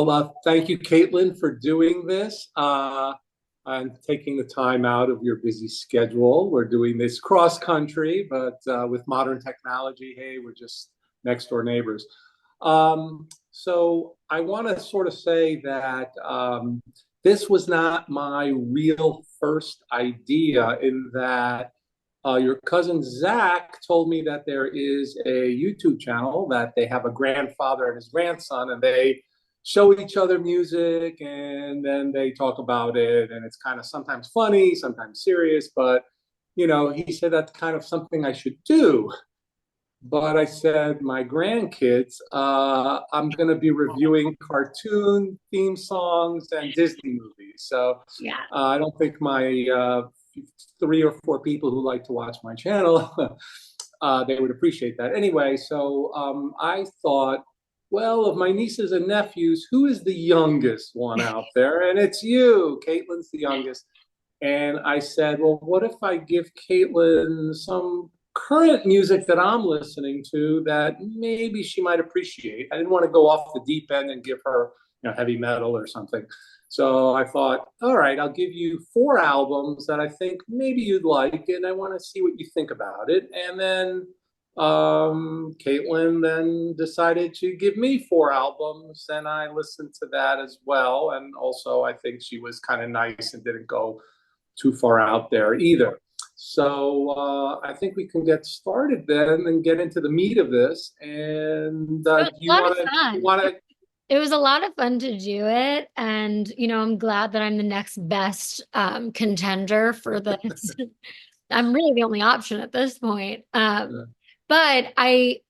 Well, thank you, Caitlin, for doing this and taking the time out of your busy schedule. We're doing this cross country, but with modern technology, hey, we're just next door neighbors. So I want to sort of say that this was not my real first idea, in that your cousin Zach told me that there is a YouTube channel that they have a grandfather and his grandson, and they show each other music and then they talk about it. And it's kind of sometimes funny, sometimes serious. But, he said that's kind of something I should do. But I said, my grandkids, I'm going to be reviewing cartoon theme songs and Disney movies. So Yeah. I don't think my three or four people who like to watch my channel, they would appreciate that. Anyway, so I thought, well, of my nieces and nephews, who is the youngest one out there? And it's you. Caitlin's the youngest. And I said, well, what if I give Caitlin some current music that I'm listening to that maybe she might appreciate? I didn't want to go off the deep end and give her, heavy metal or something. So I thought, all right, I'll give you four albums that I think maybe you'd like, and I want to see what you think about it. And then Caitlin then decided to give me four albums, and I listened to that as well. And also, I think she was kind of nice and didn't go too far out there either. So I think we can get started then and get into the meat of this. And It was a you lot of want to, you fun. want to, It was a lot of fun to do it. And, I'm glad that I'm the next best contender for this. I'm really the only option at this point. But I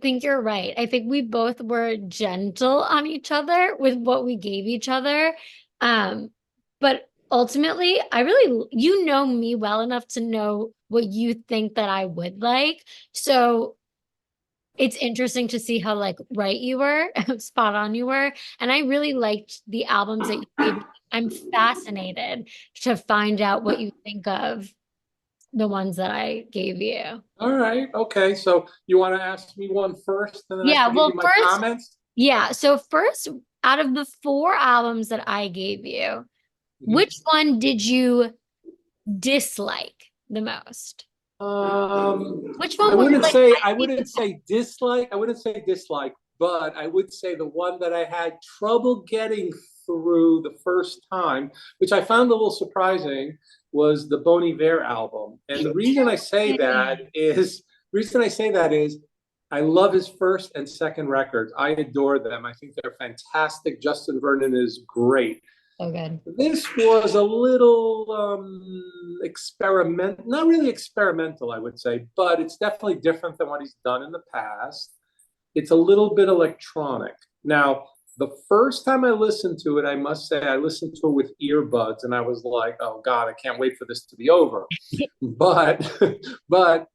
think you're right. I think we both were gentle on each other with what we gave each other. But ultimately, you know me well enough to know what you think that I would like. So it's interesting to see how like right you were, spot on you were. And I really liked the albums that you gave me. I'm fascinated to find out what you think of the ones that I gave you. all right, okay. So you want to ask me one first, and then I Yeah, can give you well, my first, comments? yeah. So first, out of the four albums that I gave you, which Mhm. one did you dislike the most? Which I one was wouldn't like, say I I hate wouldn't that? say dislike. I wouldn't say dislike, but I would say the one that I had trouble getting through the first time, which I found a little surprising, was the Bon Iver album. And Interesting. the reason I say that is I love his first and second records. I adore them. I think they're fantastic. Justin Vernon is great. So good. This was a little not really experimental, I would say, but it's definitely different than what he's done in the past. It's a little bit electronic. Now, the first time I listened to it, I must say I listened to it with earbuds, and I was like, "Oh God, I can't wait for this to be over." But but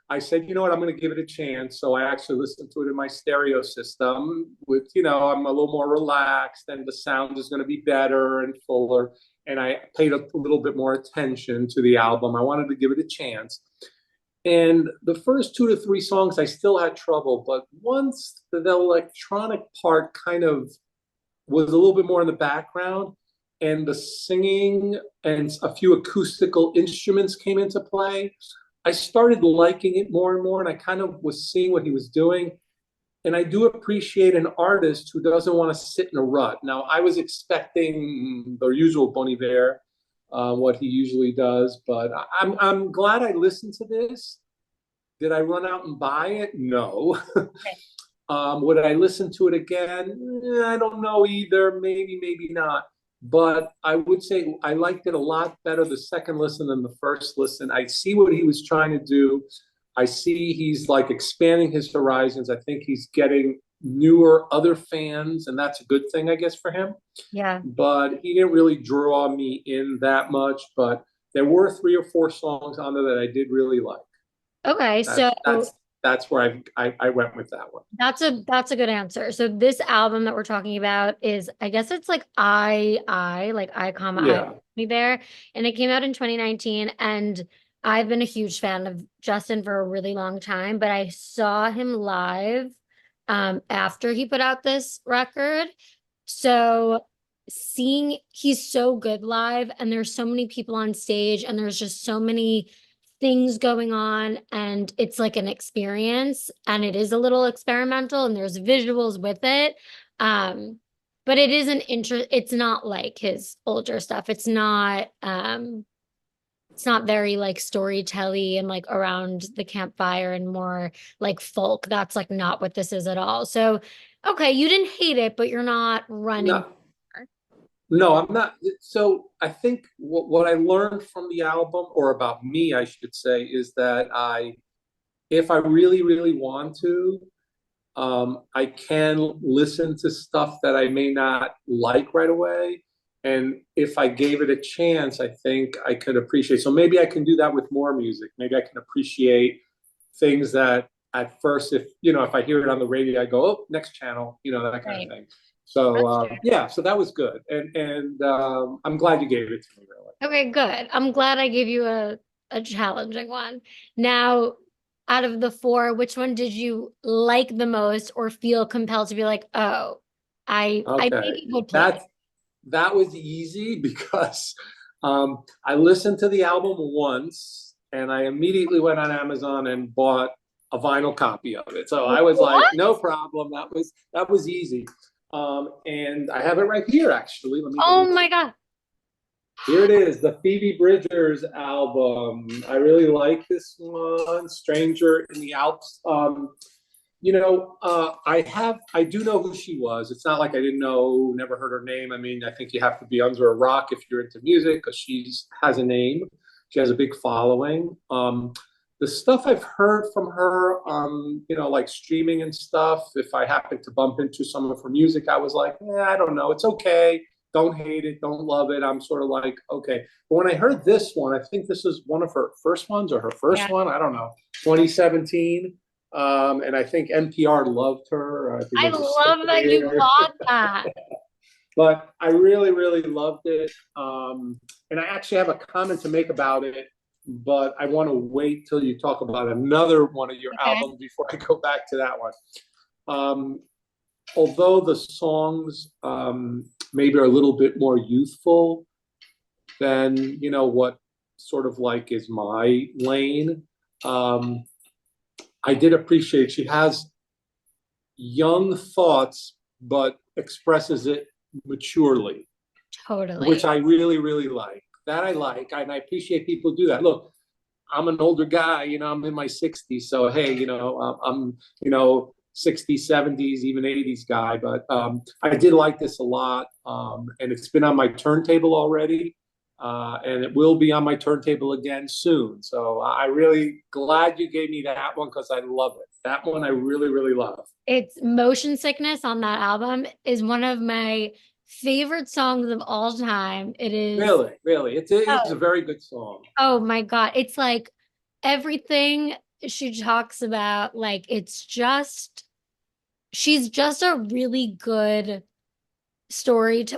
I said, you know what, I'm going to give it a chance. So I actually listened to it in my stereo system with, I'm a little more relaxed and the sound is going to be better and fuller. And I paid a little bit more attention to the album. I wanted to give it a chance. And the first two to three songs, I still had trouble. But once the electronic part kind of was a little bit more in the background, and the singing and a few acoustical instruments came into play, I started liking it more and more, and I kind of was seeing what he was doing. And I do appreciate an artist who doesn't want to sit in a rut. Now, I was expecting the usual Bon Iver, what he usually does, but I'm glad I listened to this. Did I run out and buy it? No. Would I listen to it again? I don't know either. Maybe, maybe not. But I would say I liked it a lot better the second listen than the first listen. I see what he was trying to do. I see he's like expanding his horizons. I think he's getting newer other fans, and that's a good thing, I guess, for him. Yeah. But he didn't really draw me in that much. But there were three or four songs on there that I did really like. Okay, That's so that's that's where I went with that one. that's a good answer. So this album that we're talking about is, I guess it's like like I comma I Yeah. me there, and it came out in 2019. And I've been a huge fan of Justin for a really long time, but I saw him live after he put out this record, So seeing he's so good live, and there's so many people on stage, and there's just so many things going on, and it's like an experience, and it is a little experimental, and there's visuals with it. But it is it's not like his older stuff. It's not very like storytelly and like around the campfire and more like folk. That's like not what this is at all. So, okay, you didn't hate it, but you're not running. No, no, I'm not. So I think what I learned from the album, or about me, I should say, is that if I really, really want to, I can listen to stuff that I may not like right away. And if I gave it a chance, I think I could appreciate. So maybe I can do that with more music. Maybe I can appreciate things that at first, if I hear it on the radio, I go, oh, next channel, that kind of thing. So yeah, so that was good. And I'm glad you gave it to me, really. Okay, good. I'm glad I gave you a challenging one. Now, out of the four, which one did you like the most or feel compelled to be like, oh, I Okay. maybe would play. That was easy because I listened to the album once and I immediately went on Amazon and bought a vinyl copy of it. So I was like, What? no problem. That was easy. And I have it right here, actually. Oh my God. Here it is, the Phoebe Bridgers album. I really like this one, Stranger in the Alps. I do know who she was. It's not like I didn't know, never heard her name. I mean, I think you have to be under a rock if you're into music because she has a name. She has a big following. The stuff I've heard from her on, like streaming and stuff, if I happen to bump into some of her music, I was like, I don't know. It's okay. Don't hate it. Don't love it. I'm sort of like, okay. But when I heard this one, I think this is one of her first ones or her first one. I don't know. 2017. And I think NPR loved her. I love that you bought that. But I really, really loved it. And I actually have a comment to make about it, but I want to wait till you talk about another one of your albums before I go back to that one. Although the songs maybe are a little bit more youthful than, what sort of like is my lane. I did appreciate she has young thoughts, but expresses it maturely. Totally. Which I really, really like. That I like, and I appreciate people do that. Look, I'm an older guy, I'm in my 60s, so hey, I'm 60s, 70s, even 80s guy, but I did like this a lot, and it's been on my turntable already. And it will be on my turntable again soon. So I'm really glad you gave me that one because I love it. That one I really, really love. It's Motion Sickness on that album is one of my favorite songs of all time. It is really. It's a very good song. Oh my God. It's like everything she talks about, like she's just a really good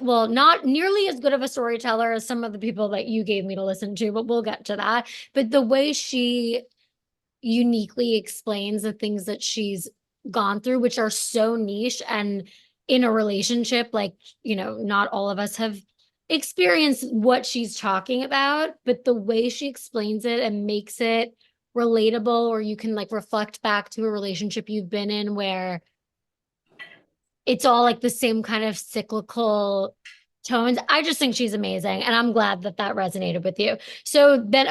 well, not nearly as good of a storyteller as some of the people that you gave me to listen to, but we'll get to that. But the way she uniquely explains the things that she's gone through, which are so niche, and in a relationship, like, not all of us have experienced what she's talking about, but the way she explains it and makes it relatable, or you can like reflect back to a relationship you've been in where it's all like the same kind of cyclical tones. I just think she's amazing. And I'm glad that resonated with you. So then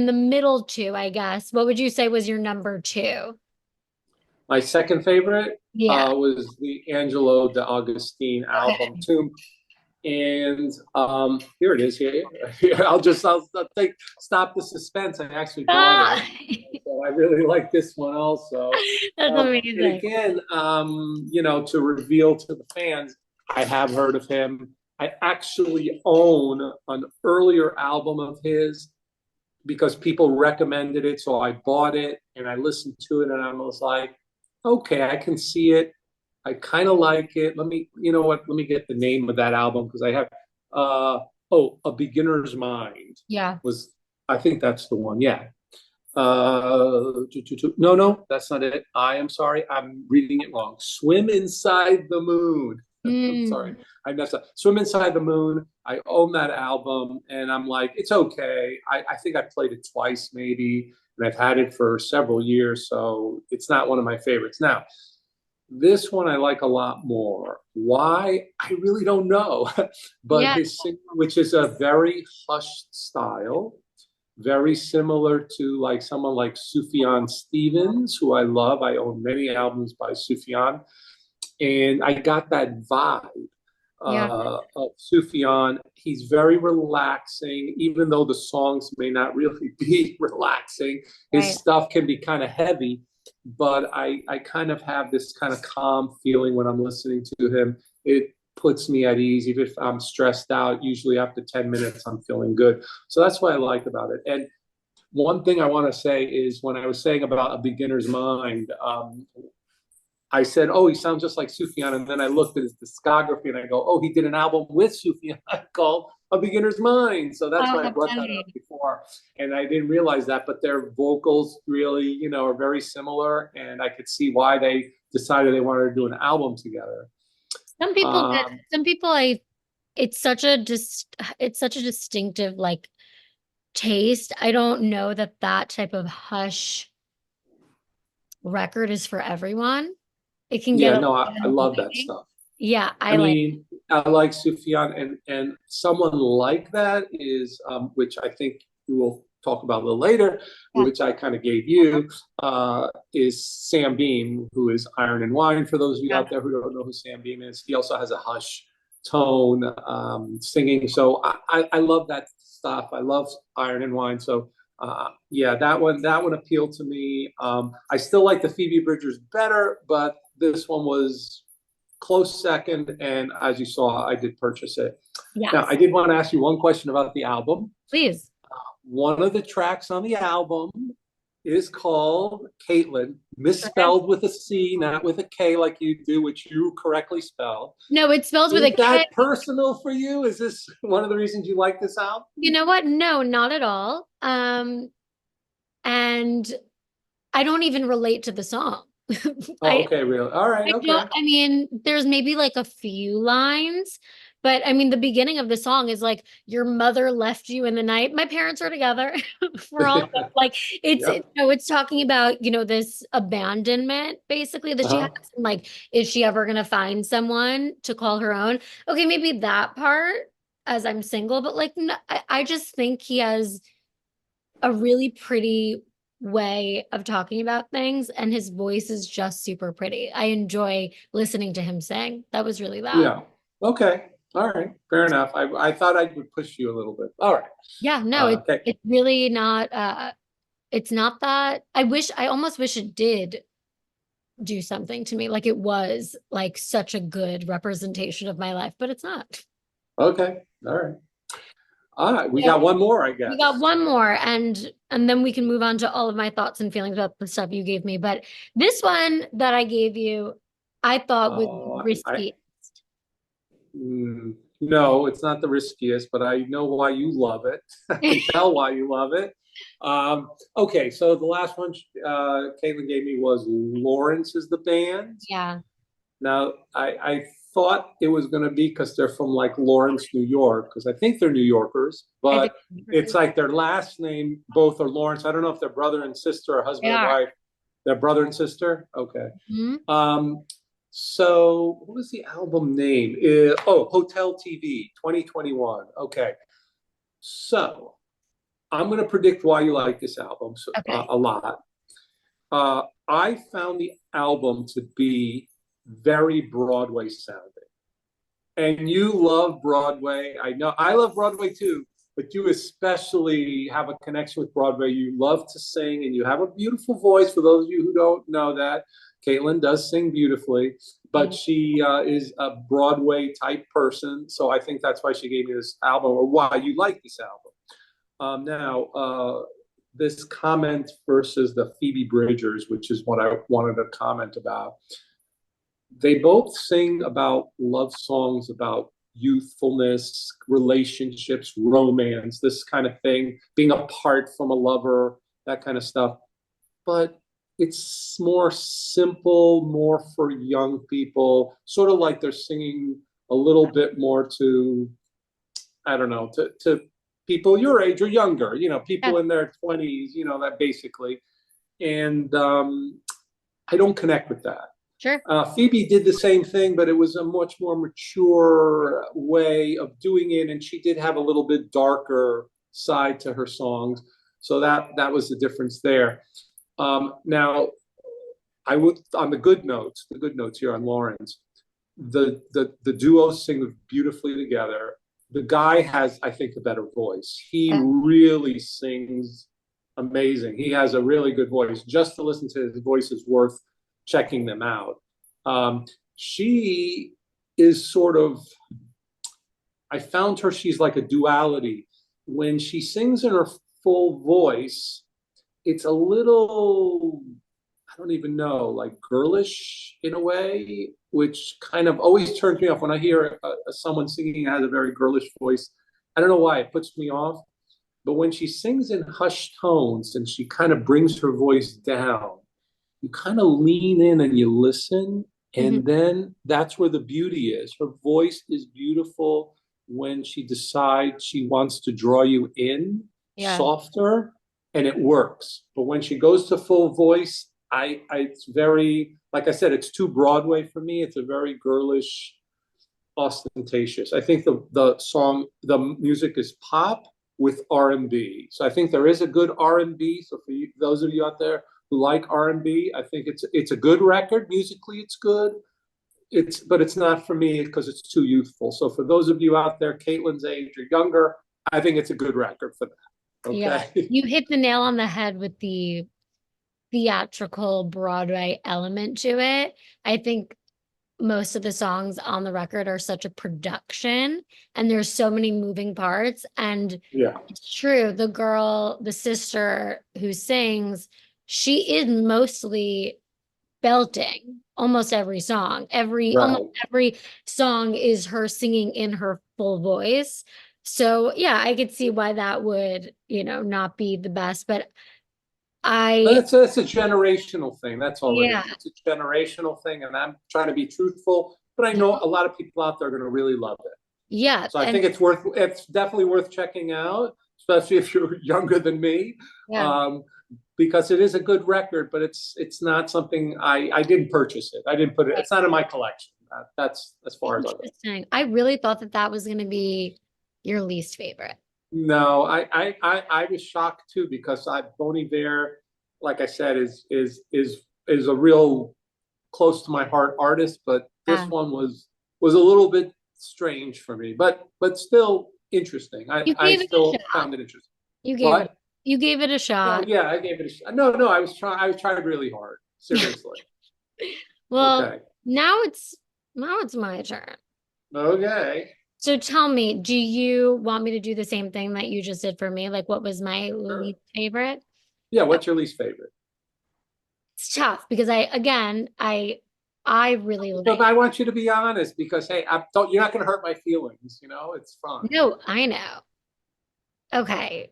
the middle two, I guess, what would you say was your number two? My second favorite was the Angelo D'Agostino album, Tomb. And here it is. Here, I'll stop the suspense. I actually bought it. So I really like this one also. That's amazing. And again, to reveal to the fans, I have heard of him. I actually own an earlier album of his because people recommended it. So I bought it and I listened to it and I was like, okay, I can see it. I kind of like it. Let me get the name of that album because I have, A Beginner's Mind. Yeah. I think that's the one. Yeah. No, that's not it. I am sorry. I'm reading it wrong. Swim Inside the Moon. I'm sorry, Mm, I messed up. Swim Inside the Moon. I own that album, and I'm like, it's okay. I think I played it twice, maybe, and I've had it for several years, so it's not one of my favorites. Now, this one I like a lot more. Why? I really don't know. But yeah, his singing, which is a very hushed style, very similar to like someone like Sufjan Stevens, who I love. I own many albums by Sufjan, and I got that vibe yeah, of Sufjan. He's very relaxing, even though the songs may not really be relaxing. His right. stuff can be kind of heavy, but I kind of have this kind of calm feeling when I'm listening to him. It puts me at ease. Even if I'm stressed out, usually after 10 minutes, I'm feeling good. So that's what I like about it. And one thing I want to say is when I was saying about A Beginner's Mind, I said, "Oh, he sounds just like Sufjan," and then I looked at his discography and I go, "Oh, he did an album with Sufjan called A Beginner's Mind." So that's Oh, why I how brought that up funny. before, and I didn't realize that. But their vocals really, are very similar, and I could see why they decided they wanted to do an album together. Some people did. Um, Some people, it's such a distinctive like taste. I don't know that that type of hush record is for everyone. It can get yeah, a no, little I love that annoying. stuff. Yeah, I I like. mean, I like Sufjan, and someone like that is, which I think we will talk about a little later, Yeah. which I kind of gave you, is Sam Beam, who is Iron and Wine. For those of you Yeah. out there who don't know who Sam Beam is, he also has a hush tone singing. So I love that stuff. I love Iron and Wine. So yeah, that one appealed to me. I still like the Phoebe Bridgers better, but this one was close second, and as you saw, I did purchase it. Now, I Yes. did want to ask you one question about the album. Please. One of the tracks on the album is called Caitlin, Okay. misspelled with a C, not with a K like you do, which you correctly spell. No, it spells with a Is K. that personal for you? Is this one of the reasons you like this album? You know what? No, not at all. And I don't even relate to the song. Oh, I okay, really. All right, I don't, okay. I mean, there's maybe like a few lines, but I mean, the beginning of the song is like, your mother left you in the night. My parents are together for all of them. Like, Yep. it's talking about, this abandonment basically that she has. Uh-huh. And like, is she ever going to find someone to call her own? Okay, maybe that part as I'm single, but like, no, I just think he has a really pretty way of talking about things, and his voice is just super pretty. I enjoy listening to him sing. That was really that. Yeah. Okay. All right. Fair enough. I thought I would push you a little bit. All right. Yeah, no, Okay. it's really not it's not that. I almost wish it did do something to me. Like it was like such a good representation of my life, but it's not. Okay. All right. All right. We Yeah. got one more, I We got guess. one more, and then we can move on to all of my thoughts and feelings about the stuff you gave me. But this one that I gave you, I thought was I risky. no, it's not the riskiest, but I know why you love it. I can tell why you love it. Okay, so the last one Caitlin gave me was Lawrence is the band. Yeah, Now, I thought it was going to be because they're from like Lawrence, New York, because I think they're New Yorkers, I think but it's like their last name, both are Lawrence. I don't know if they're brother and sister or they husband and are. wife. They're brother and sister? Okay. Mhm. Um, so what was the album name? Hotel TV 2021. Okay. So I'm going to predict why you like this album Okay. a lot. I found the album to be very Broadway sounding. And you love Broadway. I know I love Broadway too, but you especially have a connection with Broadway. You love to sing and you have a beautiful voice. For those of you who don't know that, Caitlin does sing beautifully, but Thank she is a Broadway type person. So I think that's why she gave me this album, or why you like this album. Now, this comment versus the Phoebe Bridgers, which is what I wanted to comment about. They both sing about love songs, about youthfulness, relationships, romance, this kind of thing, being apart from a lover, that kind of stuff. But it's more simple, more for young people, sort of like they're singing a little bit more to, I don't know, to people your age or younger, Yeah, people in their 20s, that basically. And I don't connect with that. sure. Phoebe did the same thing, but it was a much more mature way of doing it, and she did have a little bit darker side to her songs, so that was the difference there. Now, I would on the good notes here on Lawrence, the duo sing beautifully together. The guy has, I think, a better voice. He Yeah. really sings amazing. He has a really good voice. Just to listen to his voice is worth checking them out. She is sort of, I found her, she's like a duality. When she sings in her full voice, it's a little, I don't even know, like girlish in a way, which kind of always turns me off when I hear someone singing has a very girlish voice. I don't know why it puts me off. But when she sings in hushed tones and she kind of brings her voice down, you kind of lean in and you listen. Hmm. And then that's where the beauty is. Her voice is beautiful when she decides she wants to draw you in Yeah. softer, and it works. But when she goes to full voice, it's very, like I said, it's too Broadway for me. It's a very girlish, ostentatious. I think the music is pop with R&B. So I think there is a good R&B. So for you, those of you out there who like R&B, I think it's a good record. Musically, it's good. But it's not for me because it's too youthful. So for those of you out there, Caitlin's age or younger, I think it's a good record for that. Yeah. Okay. You hit the nail on the head with the theatrical Broadway element to it. I think most of the songs on the record are such a production and there's so many moving parts. And Yeah. it's true, the girl, the sister who sings, she is mostly belting almost every song. Almost Right. every song is her singing in her full voice. So yeah, I could see why that would, not be the best. But I, That's a generational thing. That's all it yeah, is. It's a generational thing, and I'm trying to be truthful, but I know a lot of people out there are going to really love it. yeah, So I and think it's definitely worth checking out, especially if you're younger than me, yeah. um, because it is a good record, but it's not something I didn't purchase it. I didn't put it. It's not in my collection. That's as far as I go. Interesting. I really thought that that was going to be your least favorite. No, I was shocked too because Bon Iver, like I said, is a real close to my heart artist, but this Yeah. one was a little bit strange for me, but still interesting. You I gave it a still shot. found it interesting. You gave it What? you gave it a No, shot. yeah, I gave it a shot. No, I was trying really hard. Seriously. Well, Okay. now it's my turn. Okay. So tell me, do you want me to do the same thing that you just did for me? Like what was my Sure. least favorite? Yeah, Oh, what's your least favorite? it's tough because I really But like. I want you to be honest because hey, you're not going to hurt my feelings. It's fine. No, I know. Okay.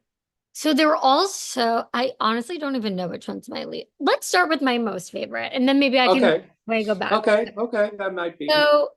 So they were all so, I honestly don't even know which one's my least. Let's start with my most favorite, and then maybe I can Okay. way go back. Okay. That might be. So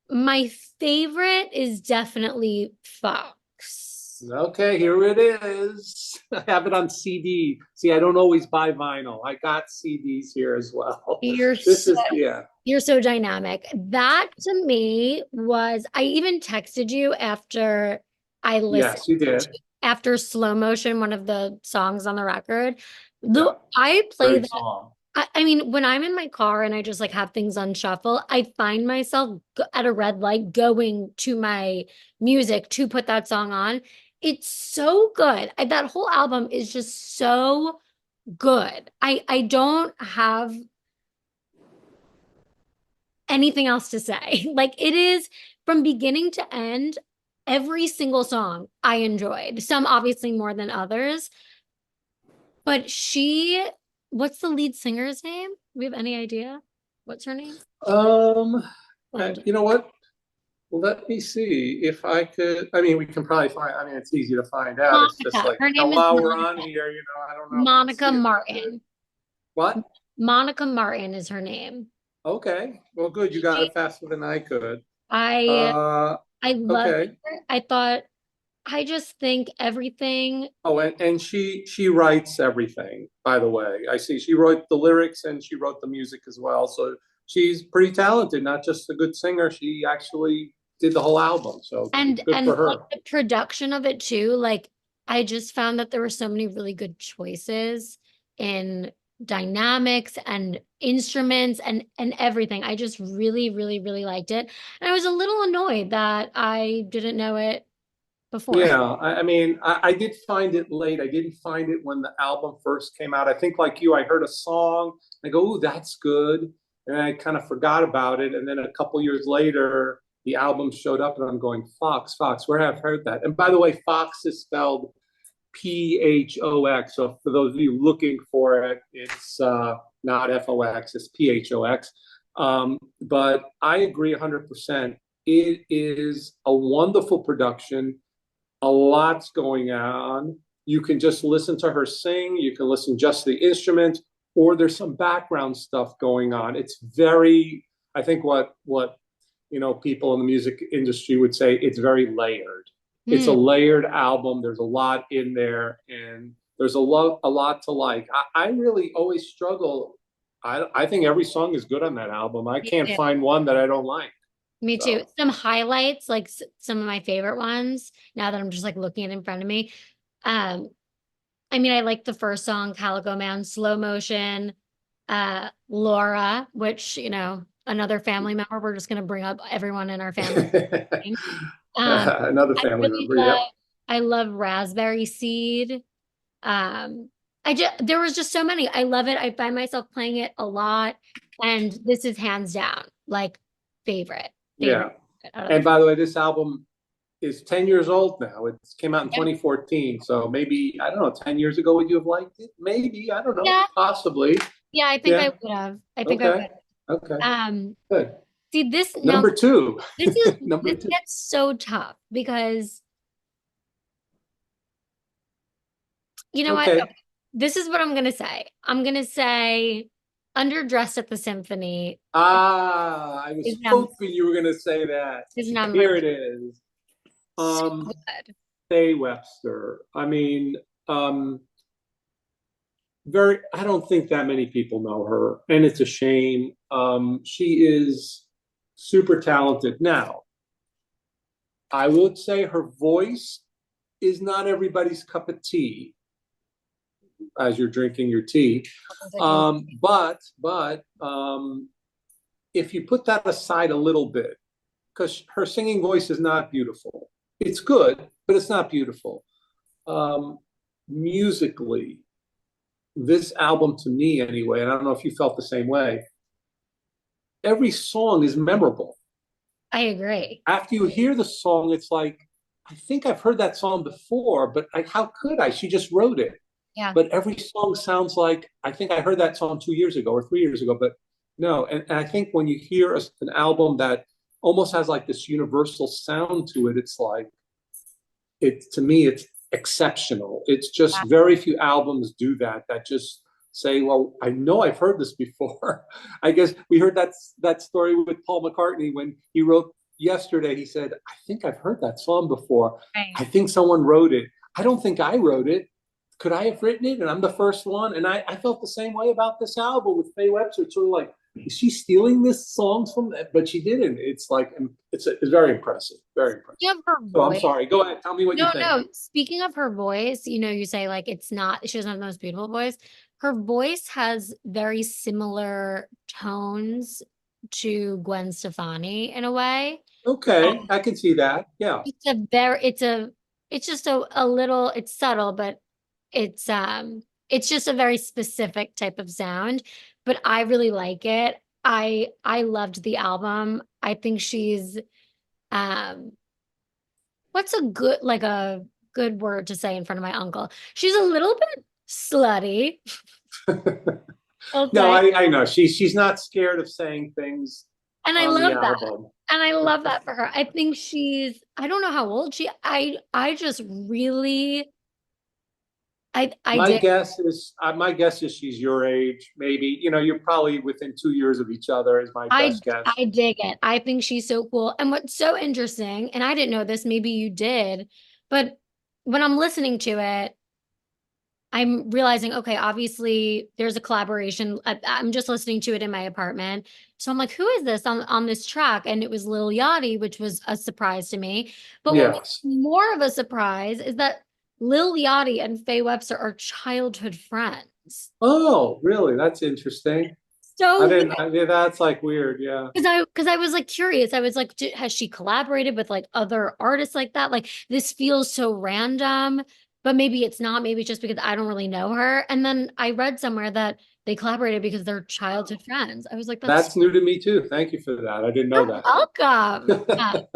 my favorite is definitely Fox. Okay, here it is. I have it on CD. See, I don't always buy vinyl. I got CDs here as well. You're This so is, yeah. you're so dynamic. That to me was, I even texted you after I listened Yes, you to, did. after Slow Motion, one of the songs on the record. Yeah, The I play great that. song. I mean, when I'm in my car and I just like have things on shuffle, I find myself at a red light going to my music to put that song on. It's so good. That whole album is just so good. I don't have anything else to say. Like it is from beginning to end, every single song I enjoyed. Some obviously more than others, but what's the lead singer's name? Do we have any idea? What's her name? Um, Find you know what? Let me see if I could. I mean, we can probably find. I mean, it's easy to find out. It's just Monica. like, Her name is while we're on Monica. here, I don't know. Let's Monica see if I could. Martin. What? Monica Martin is her name. Okay. Well, good. You got She, it faster than I could. I Uh, I loved okay. her. I just think everything. Oh, and she writes everything, by the way. I see she wrote the lyrics and she wrote the music as well. So she's pretty talented, not just a good singer. She actually did the whole album. So good And for like her. the production of it too, like I just found that there were so many really good choices in dynamics and instruments and everything. I just really, really, really liked it. And I was a little annoyed that I didn't know it before. Yeah, I mean, I did find it late. I didn't find it when the album first came out. I think, like you, I heard a song. I go, "Ooh, that's good," and I kind of forgot about it. And then a couple years later, the album showed up, and I'm going, "Fox, Fox, where have I heard that?" And by the way, Fox is spelled Phox. So for those of you looking for it, it's not Fox, it's Phox. But I agree 100%. It is a wonderful production, a lot's going on. You can just listen to her sing, you can listen just to the instruments, or there's some background stuff going on. It's very, I think what people in the music industry would say, it's very layered. It's a Hmm, layered album. There's a lot in there, and there's a lot to like. I really always struggle. I think every song is good on that album. I me can't too. find one that I don't like. Me too. So Some highlights, like some of my favorite ones, now that I'm just like looking at it in front of me. Um, I mean, I like the first song, Calico Man, Slow Motion, Laura, which, another family member. We're just gonna bring up everyone in our family. another I family really member. love Yep. I love Raspberry Seed. Um, there was just so many. I love it. I find myself playing it a lot. And this is hands down, like favorite, favorite Yeah. out of And the by the way, this album is 10 years old now. It came out in yeah. 2014. So maybe, I don't know, 10 years ago, would you have liked it? Maybe, I don't know, Yeah, possibly. yeah, I think I Yeah. would have. I think I Okay. would. Okay. Um, Good. See this now, Number two. this is Number this two. gets so tough because you know what? Okay. Okay, this is what I'm gonna say. I'm gonna say Underdressed at the Symphony Ah, I is was number hoping you were going to say that. is number Here two. it is. So Um, good. Faye Webster. I mean, very, I don't think that many people know her, and it's a shame. She is super talented. Now, I would say her voice is not everybody's cup of tea as you're drinking your tea. As I drink. But if you put that aside a little bit, because her singing voice is not beautiful, it's good, but it's not beautiful. Um, Musically, this album to me anyway, and I don't know if you felt the same way, every song is memorable. I agree. After you hear the song, it's like, I think I've heard that song before, but how could I? She just wrote it. Yeah. But every song sounds like, I think I heard that song 2 years ago or 3 years ago, but no. And I think when you hear an album that almost has like this universal sound to it, it's like, to me, it's exceptional. It's just very few albums do that, that just say, well, I know I've heard this before. I guess we heard that story with Paul McCartney when he wrote Yesterday. He said, I think I've heard that song before. I Right. think someone wrote it. I don't think I wrote it. Could I have written it? And I'm the first one. And I felt the same way about this album with Faye Webster. It's sort of like, is she stealing this songs from that? But she didn't. It's like, it's very impressive. Very impressive. Speaking of her So I'm voice, sorry. Go ahead. Tell me what you no, think. no. Speaking of her voice, you say like it's not, she doesn't have the most beautiful voice. Her voice has very similar tones to Gwen Stefani in a way. Okay, I can see that. Yeah. It's a very, it's just a little, it's subtle, but it's just a very specific type of sound. But I really like it. I loved the album. I think she's, um, what's a good word to say in front of my uncle? She's a little bit slutty, I'll No, say. I know. She's not scared of saying things And I on the love that. album. And I love that for her. I think I don't know how old I just really I My did. guess is, she's your age, maybe. You're probably within 2 years of each other, is my best guess. I dig it. I think she's so cool. And what's so interesting, and I didn't know this, maybe you did, but when I'm listening to it, I'm realizing, okay, obviously there's a collaboration. I'm just listening to it in my apartment. So I'm like, who is this on this track? And it was Lil Yachty, which was a surprise to me. But what was Yes. more of a surprise is that Lil Yachty and Faye Webster are childhood friends. Oh, really? That's interesting. So weird. Yeah, that's like weird. Yeah. Because I was like curious. I was like, has she collaborated with like other artists like that? Like this feels so random, but maybe it's not. Maybe it's just because I don't really know her. And then I read somewhere that they collaborated because they're childhood friends. I was like, that's That's new to me too. Thank you for that. I didn't know you're that. welcome. But Gotta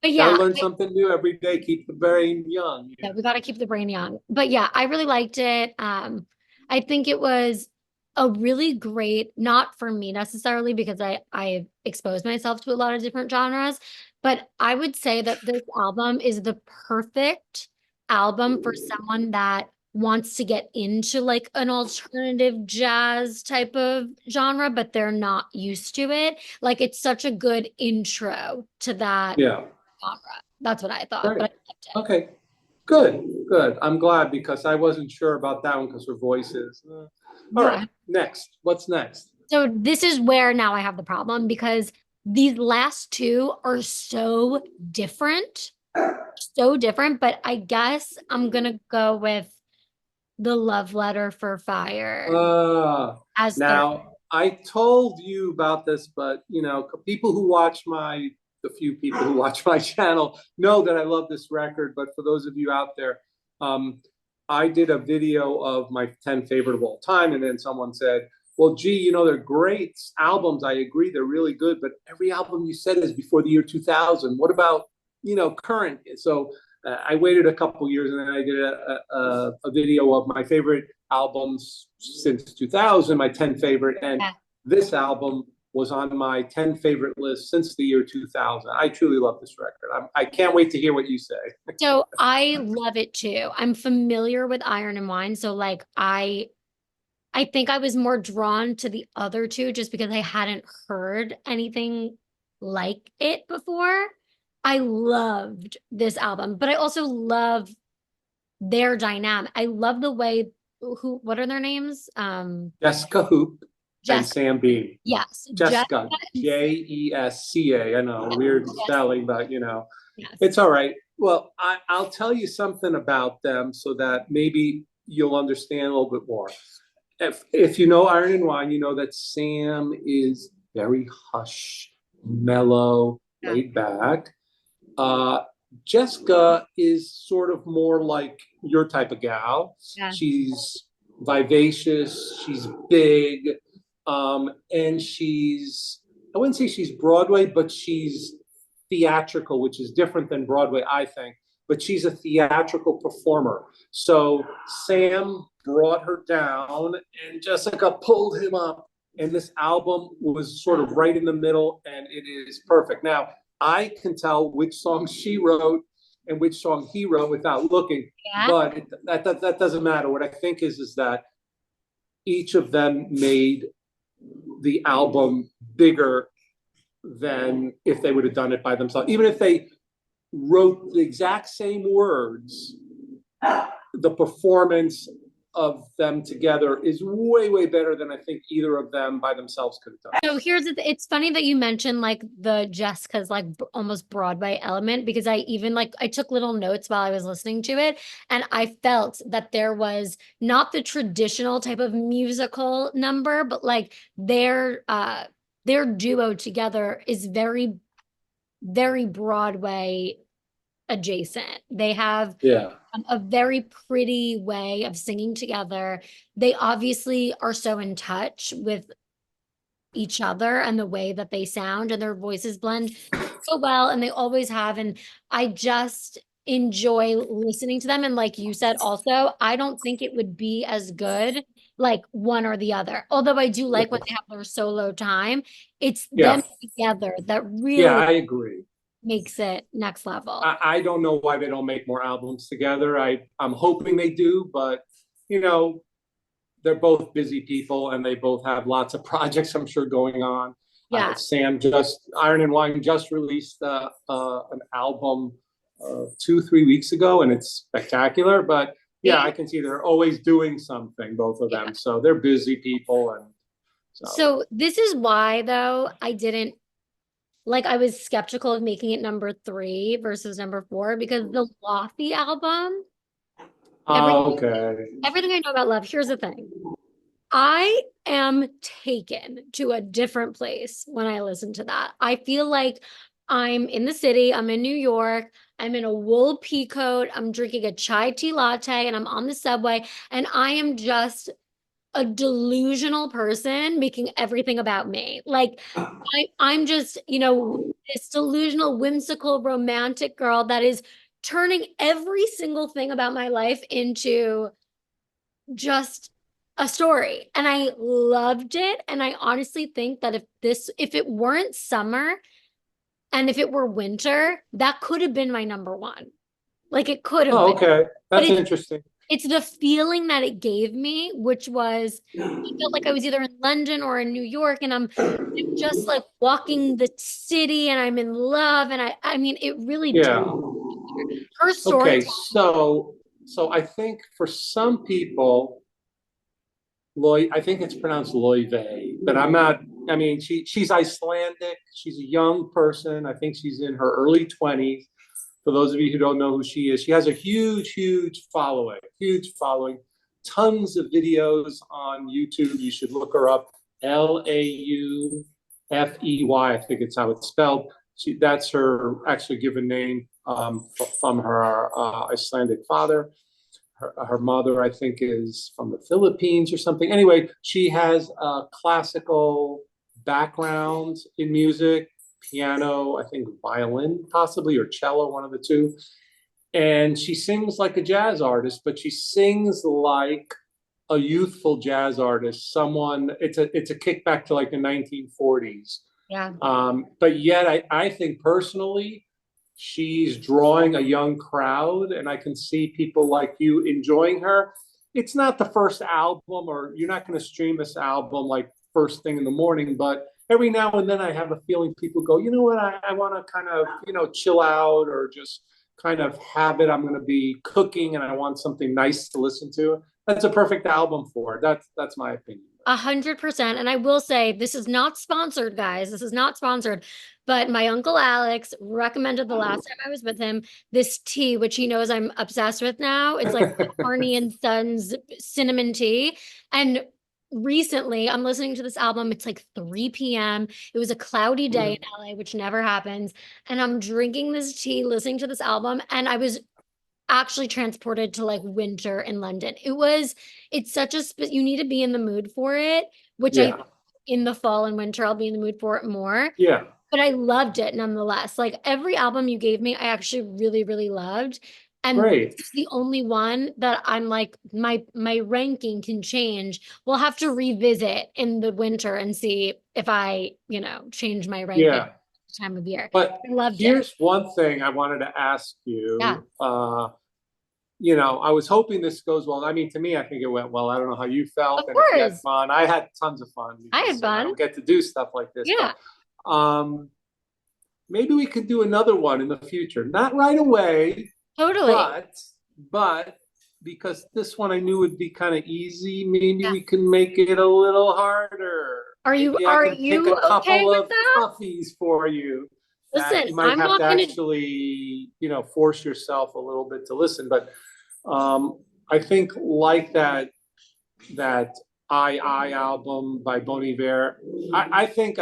yeah, learn something new every day. Keep the brain young. yeah, we got to keep the brain young. But yeah, I really liked it. I think it was a really great, not for me necessarily because I exposed myself to a lot of different genres, but I would say that this album is the perfect album for someone that wants to get into like an alternative jazz type of genre, but they're not used to it. Like it's such a good intro to that Yeah. genre. That's what I thought, Great. but I liked it. Okay. Good. Good. I'm glad because I wasn't sure about that one because her voice is. All No, right. Next. What's next? so this is where now I have the problem because these last two are so different, so different. But I guess I'm gonna go with the love letter for fire Uh, as third. Now I told you about this, but people who watch the few people who watch my channel know that I love this record. But for those of you out there, um, I did a video of my 10 favorite of all time, and then someone said, "Well, gee, they're great albums. I agree, they're really good, but every album you said is before the year 2000. What about current?" So I waited a couple years, and then I did a video of my favorite albums since 2000, my 10 favorite, and Yeah. this album was on my 10 favorite list since the year 2000. I truly love this record. I can't wait to hear what you say. So I love it too. I'm familiar with Iron and Wine, so like I think I was more drawn to the other two just because I hadn't heard anything like it before. I loved this album, but I also love their dynamic. I love the way what are their names? Jessica Hoop and Jessica. Sam Bean. Yes, Jessica Jessica, and Jesca. I know, weird yes, spelling, but yes. it's all right. Well, I'll tell you something about them so that maybe you'll understand a little bit more. If you know Iron and Wine, you know that Sam is very hush, mellow, Yeah, laid back. Uh, Jessica is sort of more like your type of gal. yeah, She's vivacious, she's big, and I wouldn't say she's Broadway, but she's theatrical, which is different than Broadway, I think. But she's a theatrical performer. So Sam brought her down, and Jessica pulled him up. And this album was sort of right in the middle, and it is perfect. Now, I can tell which song she wrote and which song he wrote without looking, yeah. but that doesn't matter. What I think is that each of them made the album bigger than if they would have done it by themselves. Even if they wrote the exact same words, the performance of them together is way, way better than I think either of them by themselves could have done. So it's funny that you mentioned like the Jessica's like almost Broadway element because I even like I took little notes while I was listening to it and I felt that there was not the traditional type of musical number, but like their duo together is very, very Broadway adjacent. They have Yeah. a very pretty way of singing together. They obviously are so in touch with each other and the way that they sound and their voices blend so well and they always have and I just enjoy listening to them and like you said also I don't think it would be as good like one or the other although I do like when they have their solo time it's them Yeah. together that Yeah, really I agree. makes it next level. I don't know why they don't make more albums together. I'm hoping they do, but you know, they're both busy people and they both have lots of projects, I'm sure, going on. Yeah. Iron and Wine just released an album 2, 3 weeks ago, and it's spectacular. But yeah, I can see they're always doing something, both of them. So they're busy people, and So this is why, though, I was skeptical of making it number 3 versus number 4, because the Lofty album, okay. everything I know about love, here's the thing. I am taken to a different place when I listen to that. I feel like I'm in the city, I'm in New York, I'm in a wool pea coat, I'm drinking a chai tea latte, and I'm on the subway, and I am just a delusional person making everything about me. Like I'm just, this delusional, whimsical, romantic girl that is turning every single thing about my life into just a story. And I loved it. And I honestly think that if it weren't summer and if it were winter, that could have been my number 1. Like it could have Oh, been. okay. But That's interesting. it's the feeling that it gave me, which was I felt like I was either in London or in New York, and I'm just like walking the city and I'm in love. And I mean, it really did. Yeah. Her Okay. story. So I think for some people, I think it's pronounced Loive, but I'm not. I mean, she's Icelandic. She's a young person. I think she's in her early 20s. For those of you who don't know who she is, she has a huge following, tons of videos on YouTube. You should look her up. Laufey, I think it's how it's spelled. That's her actually given name from her Icelandic father. Her mother, I think, is from the Philippines or something. Anyway, she has a classical background in music, piano, I think violin possibly, or cello, one of the two. And she sings like a jazz artist, but she sings like a youthful jazz artist, it's a kickback to like the 1940s. Yeah. But yet I think personally, she's drawing a young crowd, and I can see people like you enjoying her. It's not the first album, or you're not going to stream this album like first thing in the morning, but every now and then I have a feeling people go, you know what, I want to kind of, chill out or just kind of have it. I'm going to be cooking and I want something nice to listen to. That's a perfect album for it. That's my opinion. 100%. And I will say, this is not sponsored, guys. This is not sponsored. But my uncle Alex recommended the last time I was with him this tea, which he knows I'm obsessed with now. It's like Barney and Sons cinnamon tea. And recently, I'm listening to this album. It's like 3 p.m. It was a cloudy day in LA, which never happens. And I'm drinking this tea, listening to this album. And I was actually transported to like winter in London. It's such you need to be in the mood for it, which Yeah. in the fall and winter, I'll be in the mood for it more. Yeah. But I loved it nonetheless. Like every album you gave me, I actually really, really loved. And Great. it's the only one that I'm like, my ranking can change. We'll have to revisit in the winter and see if I, change my ranking. Yeah. Time of year. But I loved here's it. one thing I wanted to ask you. Yeah. I was hoping this goes well. I mean, to me, I think it went well. I don't know how you felt. Of And if you had course. fun. I had tons of fun. I had fun. I don't get to do stuff like this. Yeah. But, maybe we could do another one in the future. Not right away. Totally. But because this one I knew would be kind of easy, maybe we can make it a little harder. Are you pick a okay couple with of that? toughies for you. Listen, You might I'm have not to gonna. actually, force yourself a little bit to listen. But I think like that I album by Bon Iver, I think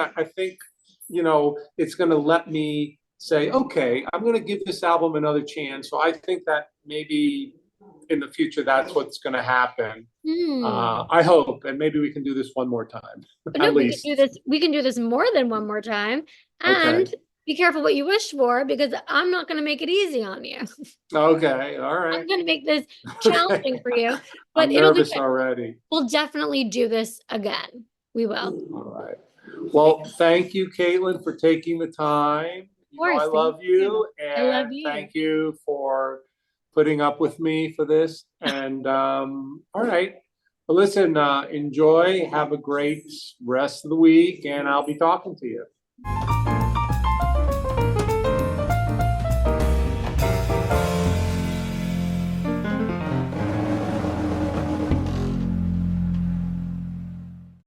it's going to let me say, okay, I'm going to give this album another chance. So I think that maybe in the future that's what's going to happen. I hope, and maybe we can do this one more time. No, we can do this. We can do this more than one more time, and be careful what you wish for, because I'm not going to make it easy on you. Okay, all right. I'm going to make this challenging for you, but I'm nervous already. We'll definitely do this again. We will. All right. Well, thank you, Caitlin, for taking the time. Of course, I love you, and I love you. thank you for putting up with me for this. And all right. Well, listen, enjoy, have a great rest of the week, and I'll be talking to you.